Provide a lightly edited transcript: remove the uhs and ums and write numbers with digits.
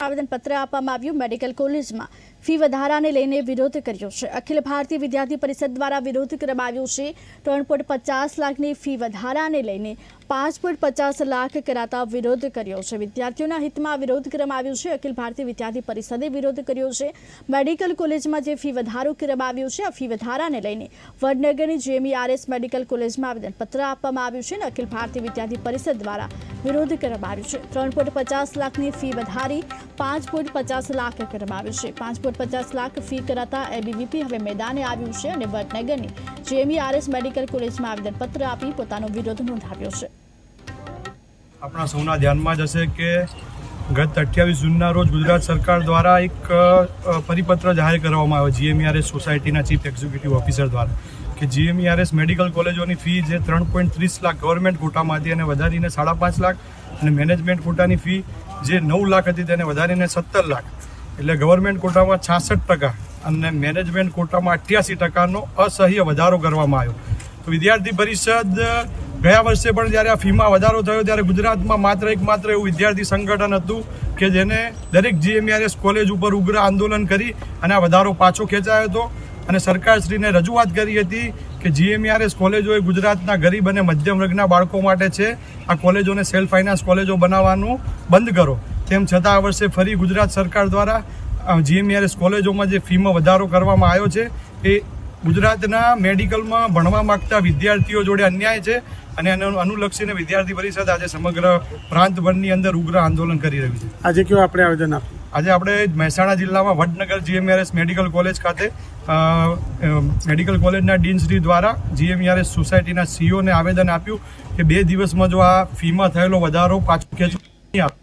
આવેદનપત્ર આપવામાં આવ્યું। મેડિકલ કોલેજમાં ફી વધારાને લઈને વિરોધ કર્યો છે। અખિલ ભારતીય વિદ્યાર્થી પરિષદ દ્વારા વિરોધ કરવામાં આવ્યો છે। 3.50 લાખની ફી વધારાને લઈને 5.50 લાખ કરાતા વિરોધ કર્યો છે। વિદ્યાર્થીઓના હિતમાં વિરોધ કરવામાં આવ્યો છે। અખિલ ભારતીય વિદ્યાર્થી પરિષદે વિરોધ કર્યો છે। મેડિકલ કોલેજમાં જે ફી વધારો કરવામાં આવ્યો છે, આ ફી વધારાને લઈને વડનગરની GMERS મેડિકલ કોલેજમાં આવેદનપત્ર આપવામાં આવ્યું છે। અખિલ ભારતીય વિદ્યાર્થી પરિષદ દ્વારા વિરોધ કરવામાં આવ્યો છે। 3.50 લાખની ફી વધારી 5.50 લાખ કરવામાં આવ્યું છે। 5.50 લાખ ફી કરાતા ABVP હવે મેદાને આવ્યું છે અને વડનગરની GMERS મેડિકલ કોલેજમાં આવેદનપત્ર આપી પોતાનો વિરોધ નોંધાવ્યો છે। આપણા સૌના ધ્યાનમાં જ હશે કે ગત 28 જૂનના રોજ ગુજરાત સરકાર દ્વારા એક પરિપત્ર જાહેર કરવામાં આવ્યો GMERS સોસાયટીના ચીફ એક્ઝિક્યુટિવ ઓફિસર દ્વારા કે GMERS મેડિકલ કોલેજોની ફી જે 3.30 લાખ ગવર્મેન્ટ કોટામાંથી અને વધારીને 5.5 લાખ અને મેનેજમેન્ટ કોટાની ફી જે 9 લાખ હતી તેને વધારીને 17 લાખ એટલે ગવર્મેન્ટ કોટામાં 66% અને મેનેજમેન્ટ કોટામાં 88%નો અસહ્ય વધારો કરવામાં આવ્યો। તો વિદ્યાર્થી પરિષદ ગયા વર્ષે પણ જ્યારે આ ફીમાં વધારો થયો ત્યારે ગુજરાતમાં માત્ર એવું વિદ્યાર્થી સંગઠન હતું કે જેને દરેક GMERS કોલેજ ઉપર ઉગ્ર આંદોલન કરી અને આ વધારો પાછો ખેંચાયો હતો અને સરકારશ્રીને રજૂઆત કરી હતી કે GMERS કોલેજો એ ગુજરાતના ગરીબ અને મધ્યમ વર્ગના બાળકો માટે છે, આ કોલેજોને સેલ્ફ ફાઇનાન્સ કોલેજો બનાવવાનું બંધ કરો। તેમ છતાં આ વર્ષે ફરી ગુજરાત સરકાર દ્વારા GMERS કોલેજોમાં જે ફીમાં વધારો કરવામાં આવ્યો છે એ ગુજરાતના મેડિકલમાં ભણવા માગતા વિદ્યાર્થીઓ જોડે અન્યાય છે અને એને અનુલક્ષીને વિદ્યાર્થી પરિષદ આજે સમગ્ર પ્રાંતભરની અંદર ઉગ્ર આંદોલન કરી રહ્યું છે। આજે કેવું આપણે આવેદન આપ્યું? આજે આપણે મહેસાણા જિલ્લામાં વડનગર GMERS મેડિકલ કોલેજ ખાતે મેડિકલ કોલેજના ડીનશ્રી દ્વારા GMERS સોસાયટીના CEOને આવેદન આપ્યું કે 2 દિવસમાં જો આ ફીમાં થયેલો વધારો પાછો ખેંચવામાં નહીં આવે